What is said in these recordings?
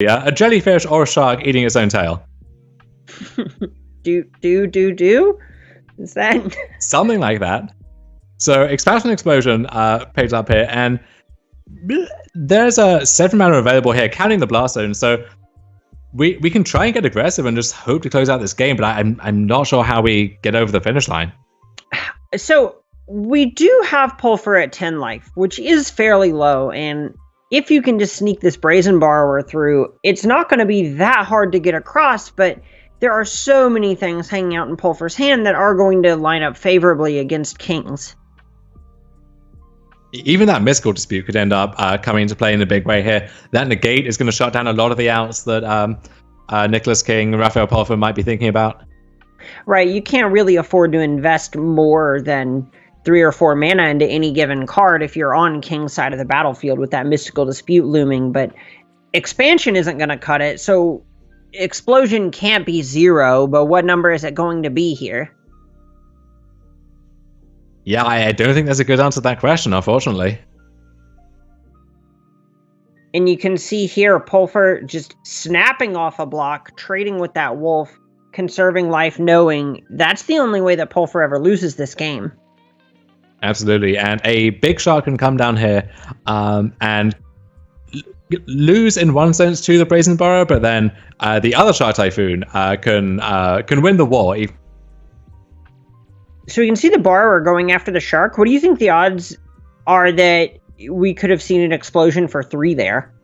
a jellyfish or a shark eating its own tail. Do? Is that something like that? So expansion explosion picks up here, and there's a 7 mana available here, counting the blast zone. So we can try and get aggressive and just hope to close out this game, but I'm not sure how we get over the finish line. So we do have Pulfer at 10 life, which is fairly low, and if you can just sneak this Brazen Borrower through, it's not going to be that hard to get across, but there are so many things hanging out in Pulfer's hand that are going to line up favorably against Kings. Even that Mystical Dispute could end up coming into play in a big way here. That negate is going to shut down a lot of the outs that Nicholas King and Raphael Pulfer might be thinking about. Right, you can't really afford to invest more than 3 or 4 mana into any given card if you're on King's side of the battlefield with that Mystical Dispute looming, but expansion isn't going to cut it, so explosion can't be 0, but what number is it going to be here? Yeah, I don't think there's a good answer to that question, unfortunately. And you can see here Pulfer just snapping off a block, trading with that wolf, conserving life, knowing that's the only way that Pulfer ever loses this game. Absolutely, and a big shark can come down here and lose in one sense to the Brazen Borrower, but then the other Shark Typhoon can win the war. So we can see the Borrower going after the shark. What do you think the odds are that we could have seen an explosion for 3 there?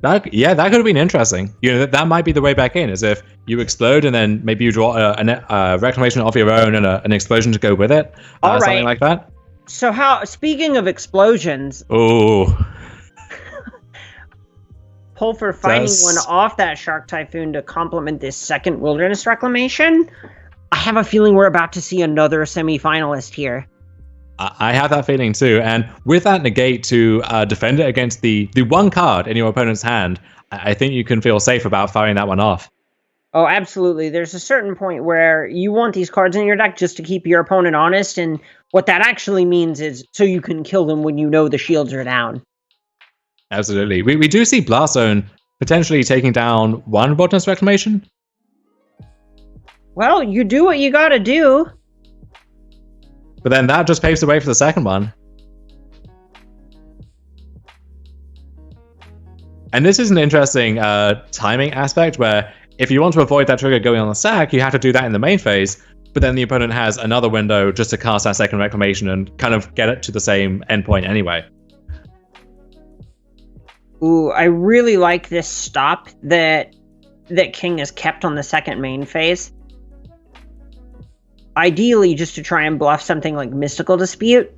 That could have been interesting. That might be the way back in, is if you explode and then maybe you draw a reclamation of your own and an explosion to go with it. All right. Something like that. So speaking of explosions... Oh... Pulfer finding one off that Shark Typhoon to complement this second Wilderness Reclamation. I have a feeling we're about to see another semi-finalist here. I have that feeling too, and with that negate to defend it against the one card in your opponent's hand, I think you can feel safe about firing that one off. Oh, absolutely. There's a certain point where you want these cards in your deck just to keep your opponent honest, and what that actually means is so you can kill them when you know the shields are down. Absolutely. We do see Blast Zone potentially taking down one Wilderness Reclamation. Well, you do what you gotta do. But then that just paves the way for the second one. And this is an interesting timing aspect where if you want to avoid that trigger going on the sack, you have to do that in the main phase, but then the opponent has another window just to cast that second Reclamation and kind of get it to the same endpoint anyway. Ooh, I really like this stop that King has kept on the second main phase. Ideally, just to try and bluff something like Mystical Dispute.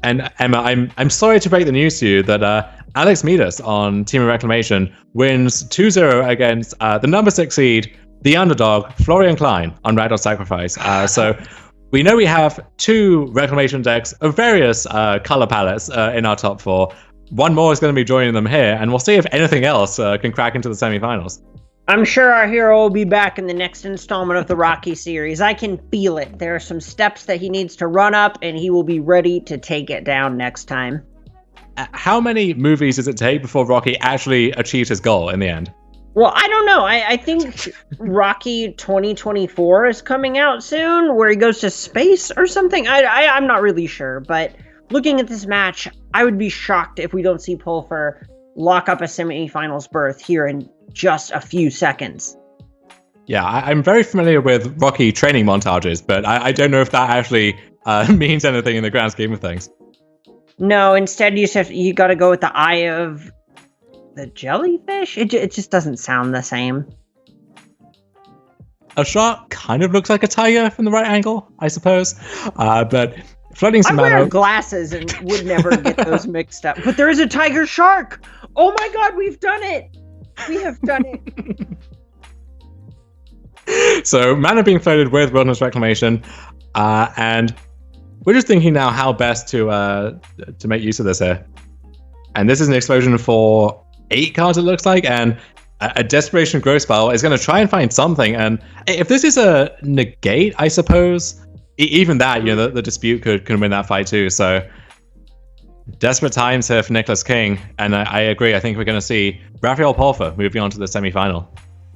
And Emma, I'm sorry to break the news to you that Alex Midas on Team of Reclamation wins 2-0 against the number 6 seed, the underdog, Florian Klein on Ragdoll Sacrifice. So we know we have 2 Reclamation decks of various color palettes in our top 4. One more is going to be joining them here, and we'll see if anything else can crack into the semifinals. I'm sure our hero will be back in the next installment of the Rocky series. I can feel it. There are some steps that he needs to run up, and he will be ready to take it down next time. How many movies does it take before Rocky actually achieves his goal in the end? Well, I don't know. I think Rocky 2024 is coming out soon, where he goes to space or something. I'm not really sure, but... looking at this match, I would be shocked if we don't see Pulfer lock up a semifinals berth here in just a few seconds. Yeah, I'm very familiar with Rocky training montages, but I don't know if that actually means anything in the grand scheme of things. No, instead you got to go with the eye of the jellyfish. It just doesn't sound the same. A shark kind of looks like a tiger from the right angle, I suppose, but... flooding some I wear glasses and would never get those mixed up. But there is a tiger shark! Oh my god, we've done it! We have done it! So, mana being flooded with Wilderness Reclamation, and we're just thinking now how best to make use of this here. And this is an explosion for 8 cards, it looks like, and a Desperation Growth Spell is going to try and find something, and if this is a negate, I suppose... even that, the dispute could win that fight too. So Desperate times here for Nicholas King, and I agree. I think we're going to see Rafael Pulfer moving on to the semi-final.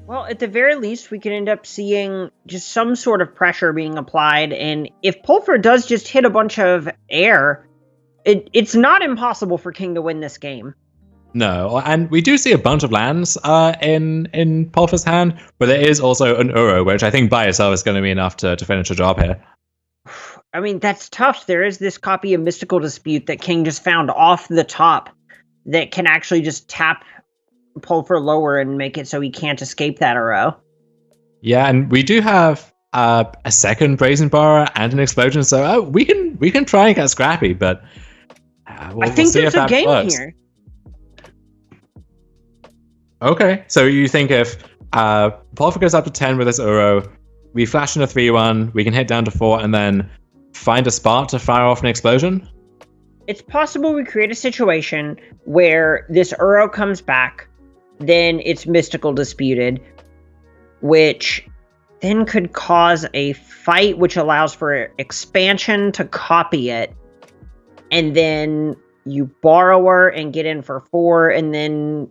Well, at the very least, we could end up seeing just some sort of pressure being applied, and if Pulfer does just hit a bunch of air, it's not impossible for King to win this game. No, and we do see a bunch of lands in Pulfer's hand, but there is also an Uro, which I think by itself is going to be enough to finish the job here. I mean, that's tough. There is this copy of Mystical Dispute that King just found off the top that can actually just tap Pulfer lower and make it so he can't escape that Uro. Yeah, and we do have a second Brazen Borrower and an Explosion, so we can try and get scrappy, but I think there's a game here. Okay, so you think if Pulfer goes up to 10 with this Uro, we flash in a 3-1, we can hit down to 4, and then find a spot to fire off an Explosion? It's possible we create a situation where this Uro comes back, then it's Mystical Disputed, which then could cause a fight which allows for expansion to copy it, and then you Borrower and get in for 4, and then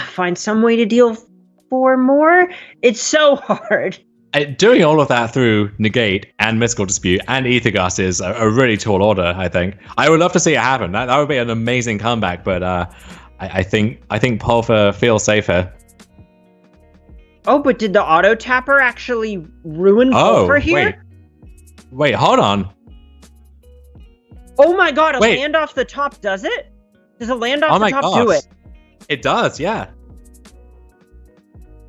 find some way to deal 4 more? It's so hard. Doing all of that through Negate and Mystical Dispute and Aethergust is a really tall order, I think. I would love to see it happen. That would be an amazing comeback, but I think Pulfer feels safer. Oh, but did the auto tapper actually ruin Pulfer here? Wait, hold on. Oh my god, a land off the top does it? Does a land off the top do it? It does, yeah.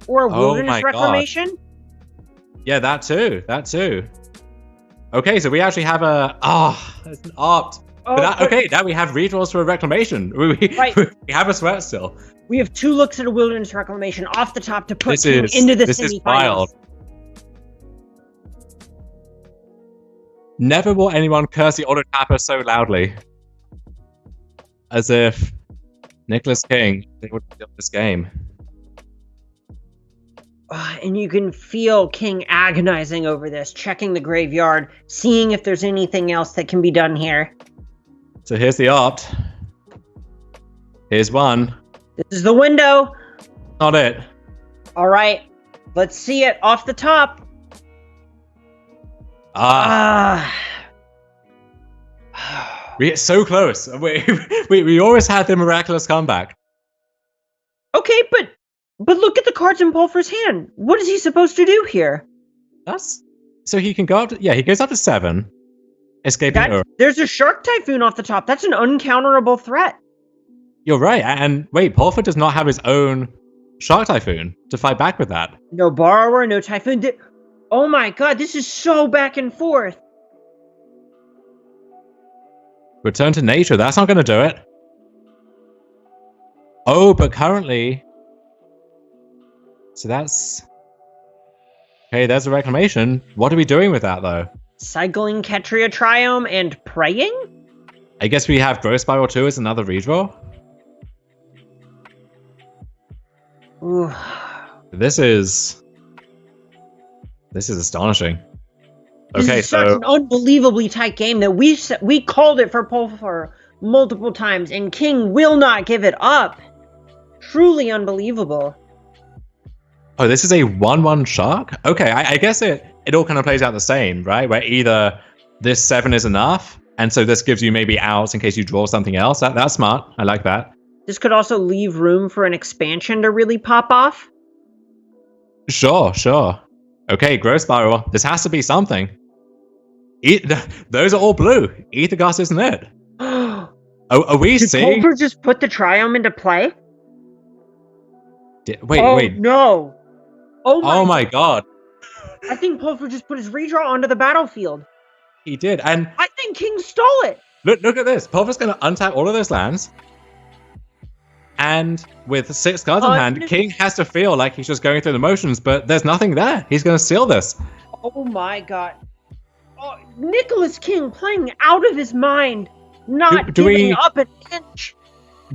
Or a Wilderness Reclamation? God. Yeah, that too. Okay, so we actually have it's an opt. Now we have redraws for a Reclamation. We have a sweat still. We have 2 looks at a Wilderness Reclamation off the top to put King into the semifinals. This is wild. Never will anyone curse the auto tapper so loudly. As if Nicholas King would win this game. And you can feel King agonizing over this, checking the graveyard, seeing if there's anything else that can be done here. So here's the opt. Here's one. This is the window. Not it. All right. Let's see it off the top. We get so close. We always had the miraculous comeback. Okay, but look at the cards in Pulfer's hand. What is he supposed to do here? So he can go up to, he goes up to 7. Escaping. There's a Shark Typhoon off the top. That's an uncounterable threat. You're right. And wait, Pulfer does not have his own Shark Typhoon to fight back with that. No Borrower, no Typhoon. Oh my god, this is so back and forth. Return to nature. That's not going to do it. Oh, but currently... So that's... Okay, there's a Reclamation. What are we doing with that, though? Cycling Ketria Triome and praying? I guess we have Growth Spiral 2 as another redraw. Ooh. This is astonishing. Okay, this is such an unbelievably tight game that we called it for Pulfer multiple times, and King will not give it up. Truly unbelievable. Oh, this is a 1/1 Shark? Okay, I guess it all kind of plays out the same, right? Where either this 7 is enough, and so this gives you maybe outs in case you draw something else. That's smart. I like that. This could also leave room for an expansion to really pop off. Sure. Okay, Growth Spiral. This has to be something. Those are all blue. Aethergust isn't it? Are we seeing... Did Pulfer just put the Triome into play? Wait. No. Oh my god. I think Pulfer just put his redraw onto the battlefield. He did, and... I think King stole it. Look at this. Pulver's going to untap all of those lands. And with 6 cards in hand, King has to feel like he's just going through the motions, but there's nothing there. He's going to seal this. Oh my god. Oh, Nicholas King playing out of his mind. Not giving up an inch.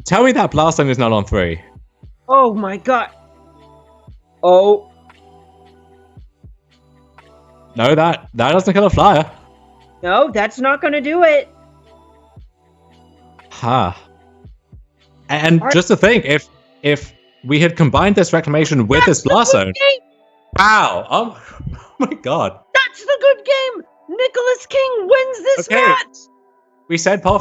Tell me that Blast Zone is not on 3. Oh my god. Oh. No, that doesn't kill a flyer. No, that's not going to do it. Huh. And Alright. just to think, if we had combined this reclamation with this blast zone, wow! Oh my god! That's the good game. Nicholas King wins this Okay. match. We said Pulfer